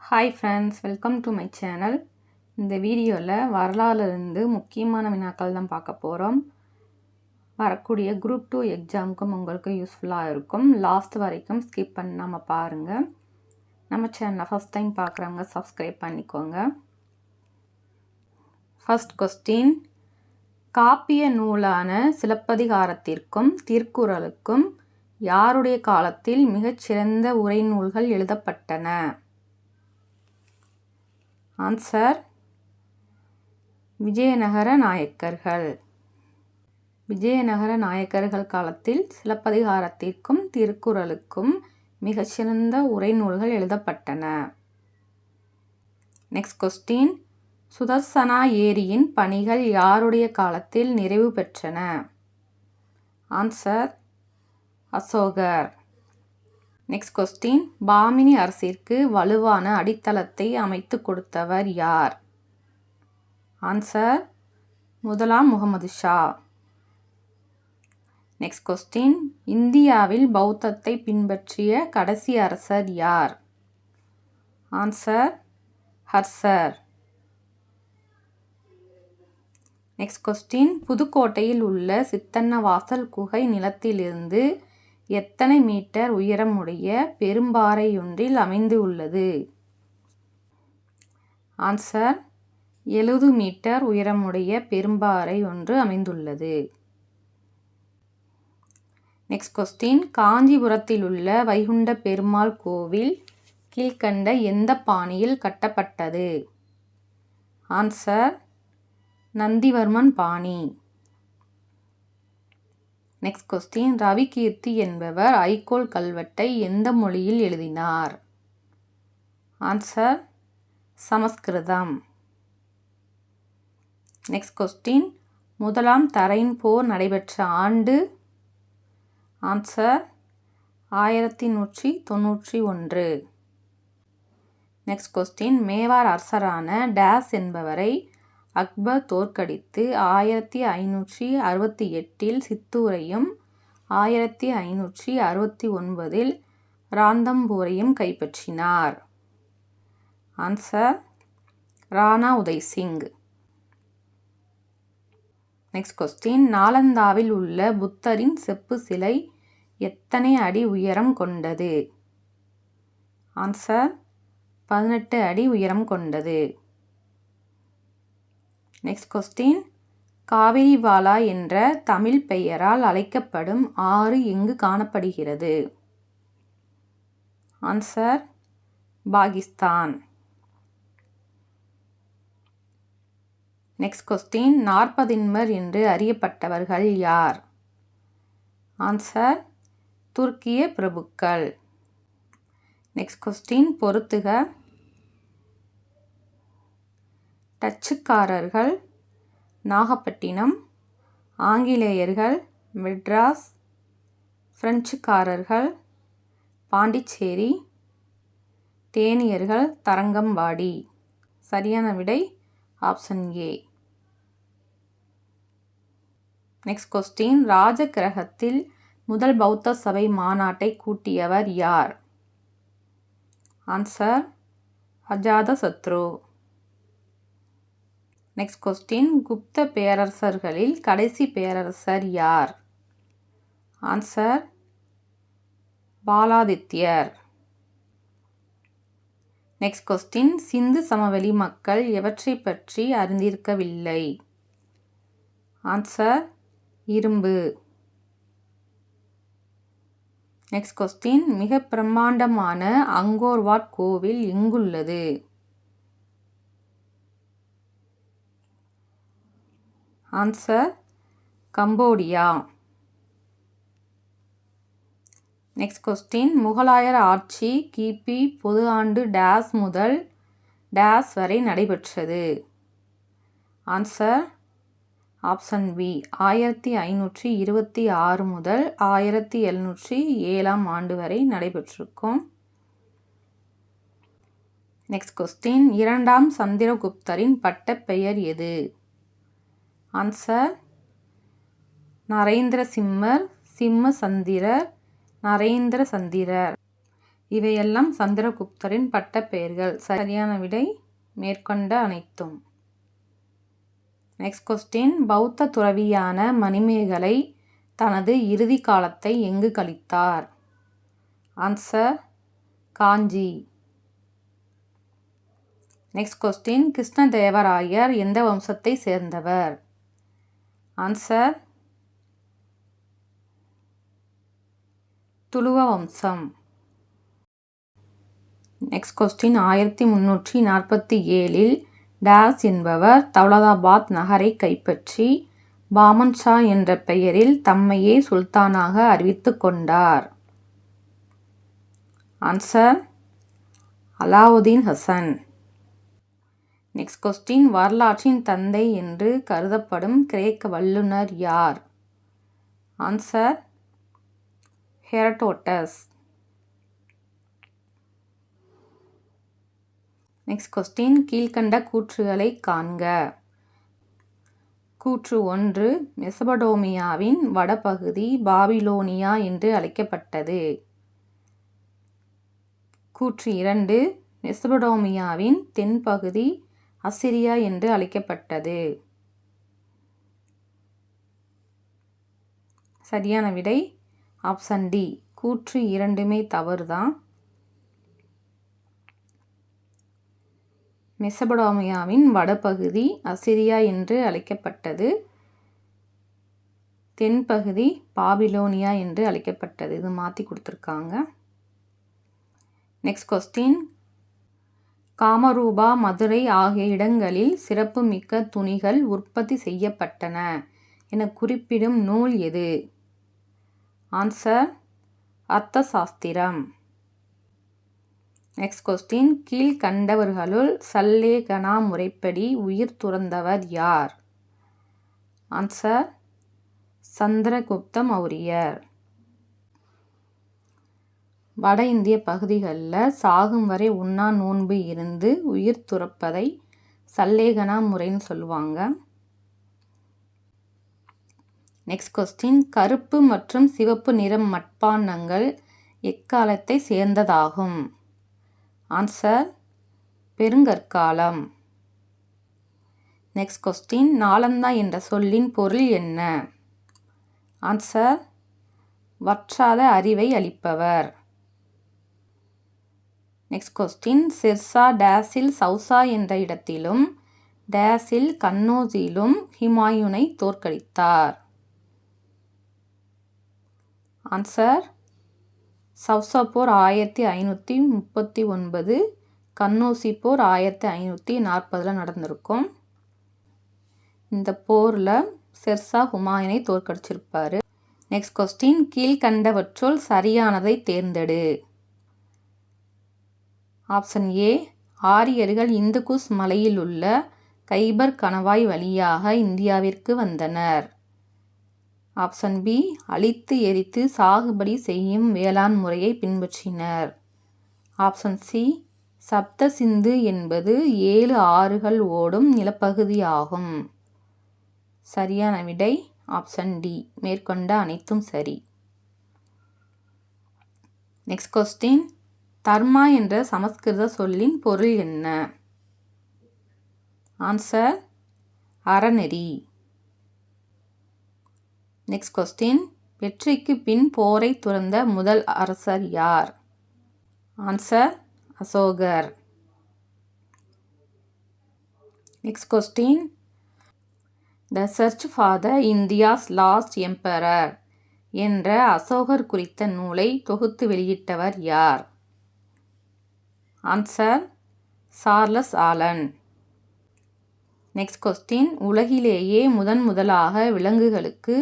Hi friends, welcome to my channel. இந்த வீடியோவில் வரலாறுலேருந்து முக்கியமான வினாக்கள் தான் பார்க்க போகிறோம். வரக்கூடிய குரூப் 2 எக்ஸாமுக்கும் உங்களுக்கு யூஸ்ஃபுல்லாக இருக்கும். லாஸ்ட் வரைக்கும் ஸ்கிப் பண்ணாமல் பாருங்கள். நம்ம சேனலை ஃபஸ்ட் டைம் பார்க்குறவங்க சப்ஸ்கிரைப் பண்ணிக்கோங்க. ஃபர்ஸ்ட் கொஸ்டின், காப்பிய நூலான சிலப்பதிகாரத்திற்கும் திருக்குறளுக்கும் யாருடைய காலத்தில் மிகச்சிறந்த உரைநூல்கள் எழுதப்பட்டன? ஆன்சர், விஜயநகர நாயக்கர்கள். விஜயநகர நாயக்கர்கள் காலத்தில் சிலப்பதிகாரத்திற்கும் திருக்குறளுக்கும் மிகச்சிறந்த உரைநூல்கள் எழுதப்பட்டன. நெக்ஸ்ட் கொஸ்டின், சுதர்சனா ஏரியின் பணிகள் யாருடைய காலத்தில் நிறைவு பெற்றன? Answer, Asokar. Next question, Bhamini அரசிற்கு வலுவான அடித்தளத்தை அமைத்து கொடுத்தவர் யார்? ஆன்சர், முதலாம் முகமது ஷா. நெக்ஸ்ட் கொஸ்டின், இந்தியாவில் பௌத்தத்தை பின்பற்றிய கடைசி அரசர் யார்? ஆன்சர், ஹர்ஷர். நெக்ஸ்ட் கொஸ்டின், புதுக்கோட்டையில் உள்ள சித்தன்னவாசல் குகை நிலத்திலிருந்து எத்தனை மீட்டர் உயரமுடைய பெரும்பாறையொன்றில் அமைந்து உள்ளது? ஆன்சர், 70 மீட்டர் உயரமுடைய பெரும்பாறை ஒன்று அமைந்துள்ளது. நெக்ஸ்ட் கொஸ்டின், காஞ்சிபுரத்தில் உள்ள வைகுண்ட பெருமாள் கோவில் கீழ்கண்ட எந்த பாணியில் கட்டப்பட்டது? ஆன்சர், நந்திவர்மன் பாணி. நெக்ஸ்ட் கொஸ்டின், ரவிகீர்த்தி என்பவர் ஐகோல் கல்வெட்டை எந்த மொழியில் எழுதினார்? ஆன்சர், சமஸ்கிருதம். நெக்ஸ்ட் கொஸ்டின், முதலாம் தரையின் போர் நடைபெற்ற ஆண்டு? ஆன்சர், 1191. நெக்ஸ்ட் கொஸ்டின், மேவார் அரசரான டேஸ் என்பவரை அக்பர் தோற்கடித்து 1568 சித்தூரையும் 1569 ராந்தம்பூரையும் கைப்பற்றினார்? Answer, Rana Udai Singh. Next question, நாலந்தாவில் உள்ள புத்தரின் செப்பு சிலை எத்தனை அடி உயரம் கொண்டது? ஆன்சர், 18 அடி உயரம் கொண்டது. நெக்ஸ்ட் கொஸ்டின், காவிரிவாலா என்ற தமிழ் பெயரால் அழைக்கப்படும் ஆறு எங்கு காணப்படுகிறது? ஆன்சர், பாகிஸ்தான். நெக்ஸ்ட் கொஸ்டின், நாற்பதின்மர் என்று அறியப்பட்டவர்கள் யார்? ஆன்சர், துருக்கிய பிரபுக்கள். நெக்ஸ்ட் கொஸ்டின், பொறுத்துக. டச்சுக்காரர்கள் நாகப்பட்டினம், ஆங்கிலேயர்கள் மெட்ராஸ், பிரெஞ்சுக்காரர்கள் பாண்டிச்சேரி, தேனியர்கள் தரங்கம்பாடி. சரியான விடை ஆப்ஷன் ஏ. நெக்ஸ்ட் கொஸ்டின், ராஜகிரகத்தில் முதல் பௌத்த சபை மாநாட்டை கூட்டியவர் யார்? Answer, Ajatashatru. Next question, Gupta பேரரசர்களில் கடைசி பேரரசர் யார்? ஆன்சர், பாலாதித்யர். நெக்ஸ்ட் கொஸ்டின், சிந்து சமவெளி மக்கள் எவற்றை பற்றி அறிந்திருக்கவில்லை? ஆன்சர், இரும்பு. நெக்ஸ்ட் கொஸ்டின், மிக பிரம்மாண்டமான அங்கோர் வாட் கோவில் எங்குள்ளது? Answer, Cambodia. நெக்ஸ்ட் கொஸ்டின், முகலாயர் ஆட்சி கிபி பொது ஆண்டு டேஸ் முதல் டேஸ் வரை நடைபெற்றது? ஆன்சர், ஆப்ஷன் பி, 1526 முதல் 1707 ஆண்டு வரை நடைபெற்றிருக்கும். நெக்ஸ்ட் கொஸ்டின், இரண்டாம் சந்திரகுப்தரின் பட்டப்பெயர் எது? ஆன்சர், நரேந்திர சிம்மர், சிம்ம சந்திரர், நரேந்திர சந்திரர். இவையெல்லாம் சந்திரகுப்தரின் பட்ட பெயர்கள். சரியான விடை மேற்கொண்ட அனைத்தும். நெக்ஸ்ட் கொஸ்டின், பௌத்த துறவியான மணிமேகலை தனது இறுதி காலத்தை எங்கு கழித்தார்? ஆன்சர் காஞ்சி. நெக்ஸ்ட் கொஸ்டின், கிருஷ்ணதேவராயர் எந்த வம்சத்தை சேர்ந்தவர்? ஆன்சர் துளுவ வம்சம். நெக்ஸ்ட் கொஸ்டின், 1347 டேஸ் என்பவர் தௌலதாபாத் நகரை கைப்பற்றி பாமன் ஷா என்ற பெயரில் தம்மையே சுல்தானாக அறிவித்து கொண்டார்? Answer Alauddin Hasan. Next question, வரலாற்றின் தந்தை என்று கருதப்படும் கிரேக்க வல்லுனர் யார்? Answer Herodotus. நெக்ஸ்ட் கொஸ்டின், கீழ்கண்ட கூற்றுகளை காண்க. கூற்று 1, மெசபடோமியாவின் வடபகுதி பாபிலோனியா என்று அழைக்கப்பட்டது. கூற்று 2, மெசபடோமியாவின் தென்பகுதி அசிரியா என்று அழைக்கப்பட்டது. சரியான விடை ஆப்ஷன் டி. கூற்று 2மே தவறுதான். மெசபடோமியாவின் வடபகுதி அசிரியா என்று அழைக்கப்பட்டது. தென்பகுதி பாபிலோனியா என்று அழைக்கப்பட்டது. இது மாற்றி கொடுத்துருக்காங்க. நெக்ஸ்ட் கொஸ்டின், காமரூபா, மதுரை ஆகிய இடங்களில் சிறப்புமிக்க துணிகள் உற்பத்தி செய்யப்பட்டன என குறிப்பிடும் நூல் எது? ஆன்சர் அர்த்தசாஸ்திரம். நெக்ஸ்ட் கொஸ்டின், கீழ்கண்டவர்களுள் சல்லேகனா முறைப்படி உயிர் துறந்தவர் யார்? ஆன்சர் சந்திரகுப்த மௌரியர். வட இந்திய பகுதிகளில் சாகும் வரை உண்ணா நோன்பு இருந்து உயிர் துறப்பதை சல்லேகனா முறைன்னு சொல்லுவாங்க. நெக்ஸ்ட் கொஸ்டின், கருப்பு மற்றும் சிவப்பு நிற மட்பாண்டங்கள் எக்காலத்தை சேர்ந்ததாகும்? ஆன்சர் பெருங்கற்காலம். நெக்ஸ்ட் கொஸ்டின், நாலந்தா என்ற சொல்லின் பொருள் என்ன? ஆன்சர் வற்றாத அறிவை அளிப்பவர். நெக்ஸ்ட் கொஸ்டின், சிர்சா டேஸில் சௌசா என்ற இடத்திலும் டேஸில் கன்னோஜிலும் ஹுமாயூனை தோற்கடித்தார்? ஆன்சர் சௌசா போர் 1539, கன்னோசி போர் 1540 நடந்திருக்கும். இந்த போரில் சிர்சா ஹுமாயூனை தோற்கடிச்சிருப்பார். நெக்ஸ்ட் கொஸ்டின், கீழ்கண்டவற்றுள் சரியானதை தேர்ந்தெடு. ஆப்ஷன் ஏ, ஆரியர்கள் இந்துகுஸ் மலையில் உள்ள கைபர் கணவாய் வழியாக இந்தியாவிற்கு வந்தனர். ஆப்ஷன் பி, அழித்து எரித்து சாகுபடி செய்யும் வேளாண் முறையை பின்பற்றினர். ஆப்ஷன் சி, சப்த சிந்து என்பது 7 ஆறுகள் ஓடும் நிலப்பகுதி ஆகும். சரியான விடை ஆப்ஷன் டி. மேற்கொண்ட அனைத்தும் சரி. நெக்ஸ்ட் கொஸ்டின், தர்மா என்ற சமஸ்கிருத சொல்லின் பொருள் என்ன? ஆன்சர் அறநெறி. நெக்ஸ்ட் கொஸ்டின், வெற்றிக்கு பின் போரை துறந்த முதல் அரசர் யார்? Answer Asokar. Next question, the search for the India's lost emperor என்ற அசோகர் குறித்த நூலை தொகுத்து வெளியிட்டவர் யார்? Answer Charles Allen. Next question, உலகிலேயே முதலாக விலங்குகளுக்கு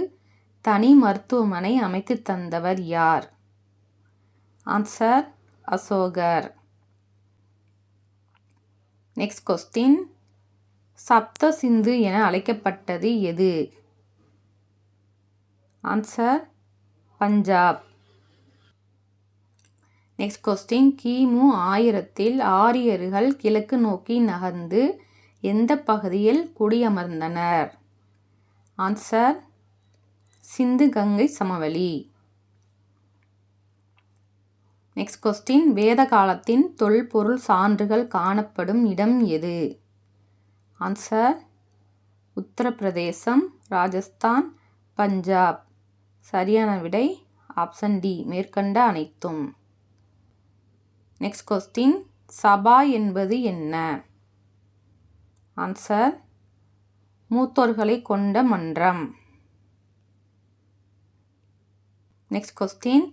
தனி மருத்துவமனை அமைத்து தந்தவர் யார்? ஆன்சர் அசோகர். நெக்ஸ்ட் கொஸ்டின், சப்த சிந்து என அழைக்கப்பட்டது எது? ஆன்சர் பஞ்சாப். நெக்ஸ்ட் கொஸ்டின், கிமு 1000 ஆரியர்கள் கிழக்கு நோக்கி நகர்ந்து எந்த பகுதியில் குடியமர்ந்தனர்? ஆன்சர் சிந்து கங்கை சமவெளி. நெக்ஸ்ட் கொஸ்டின், வேத காலத்தின் தொல்பொருள் சான்றுகள் காணப்படும் இடம் எது? ஆன்சர் உத்தரப்பிரதேசம், ராஜஸ்தான், பஞ்சாப். சரியான விடை ஆப்ஷன் டி, மேற்கண்ட அனைத்தும். நெக்ஸ்ட் கொஸ்டின், சபா என்பது என்ன? ஆன்சர் மூத்தோர்களை கொண்ட மன்றம். நெக்ஸ்ட் கொஸ்டின்,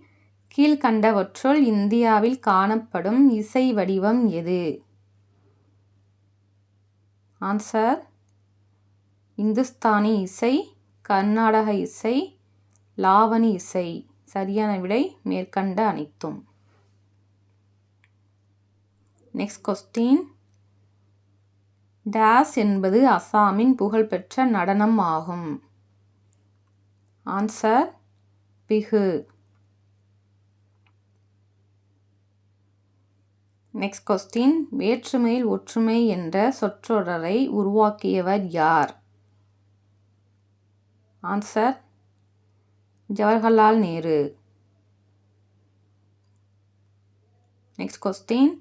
கீழ்கண்டவற்றுள் இந்தியாவில் காணப்படும் இசை வடிவம் எது? ஆன்சர் இந்துஸ்தானி இசை, கர்நாடக இசை, லாவணி இசை. சரியான விடை மேற்கண்ட அனைத்தும். நெக்ஸ்ட் கொஸ்டின், டேஸ் என்பது அசாமின் புகழ்பெற்ற நடனம் ஆகும். ஆன்சர் பிஹு. நெக்ஸ்ட் கொஸ்டின், வேற்றுமையில் ஒற்றுமை என்ற சொற்றொடரை உருவாக்கியவர் யார்? Answer Jawaharlal Nehru. Next question,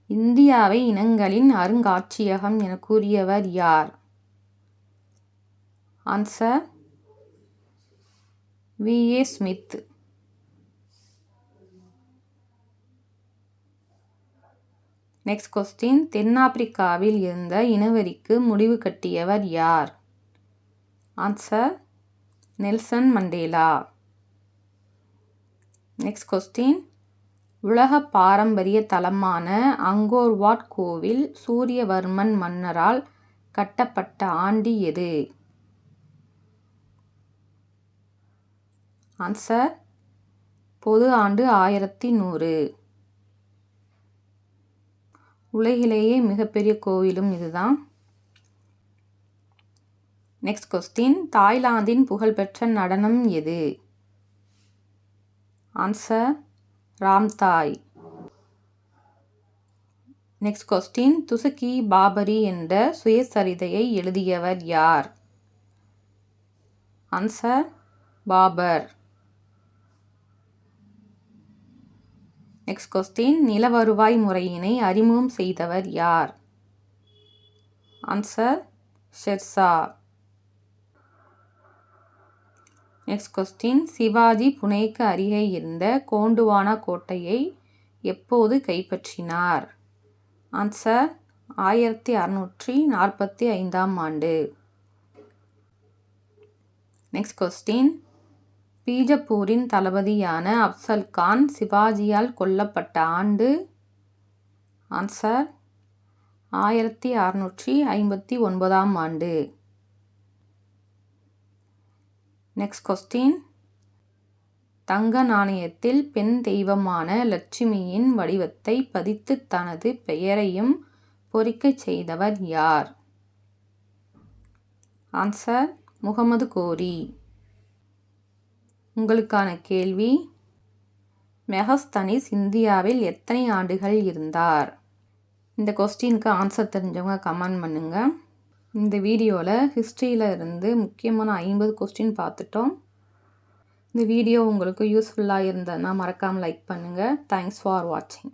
இந்தியாவை இனங்களின் அருங்காட்சியகம் என கூறியவர் யார்? ஆன்சர் வி.ஏ. ஸ்மித். நெக்ஸ்ட் கொஸ்டின், தென்னாப்பிரிக்காவில் இருந்த இனவெறிக்கு முடிவு கட்டியவர் யார்? Answer Nelson Mandela. Next question, உலக பாரம்பரிய தலமான அங்கோர் வாட் கோவில் சூரியவர்மன் மன்னரால் கட்டப்பட்ட ஆண்டு எது? ஆன்சர் பொது ஆண்டு 1100. உலகிலேயே மிகப்பெரிய கோவிலும் இதுதான். நெக்ஸ்ட் கொஸ்டின், தாய்லாந்தின் புகழ்பெற்ற நடனம் எது? ஆன்சர் ராம்தாய். நெக்ஸ்ட் கொஸ்டின், துசுகி பாபரி என்ற சுயசரிதையை எழுதியவர் யார்? ஆன்சர் பாபர். நெக்ஸ்ட் கொஸ்டின், நில வருவாய் முறையினை அறிமுகம் செய்தவர் யார்? Answer Sher Shah. Next question, Shivaji புனேக்கு அருகே இருந்த கோண்டுவானா கோட்டையை எப்போது கைப்பற்றினார்? ஆன்சர் 1645ஆம் ஆண்டு. நெக்ஸ்ட் கொஸ்டின், பீஜப்பூரின் தளபதியான அப்சல் கான் சிவாஜியால் கொல்லப்பட்ட ஆண்டு? ஆன்சர் 1659ஆம் ஆண்டு. நெக்ஸ்ட் கொஸ்டின், தங்க நாணயத்தில் பெண் தெய்வமான லட்சுமியின் வடிவத்தை பதித்து தனது பெயரையும் பொறிக்கச் செய்தவர் யார்? ஆன்சர் முகமது கோரி. உங்களுக்கான கேள்வி, மெகஸ்தனிஸ் இந்தியாவில் எத்தனை ஆண்டுகள் இருந்தார்? இந்த கொஸ்டினுக்கு ஆன்சர் தெரிஞ்சவங்க கமெண்ட் பண்ணுங்கள். இந்த வீடியோவில் ஹிஸ்ட்ரியில் இருந்து முக்கியமான 50 கொஸ்டின் பார்த்துட்டோம். இந்த வீடியோ உங்களுக்கு யூஸ்ஃபுல்லாக இருந்ததுன்னா மறக்காமல் லைக் பண்ணுங்கள். தேங்க்ஸ் ஃபார் வாட்சிங்.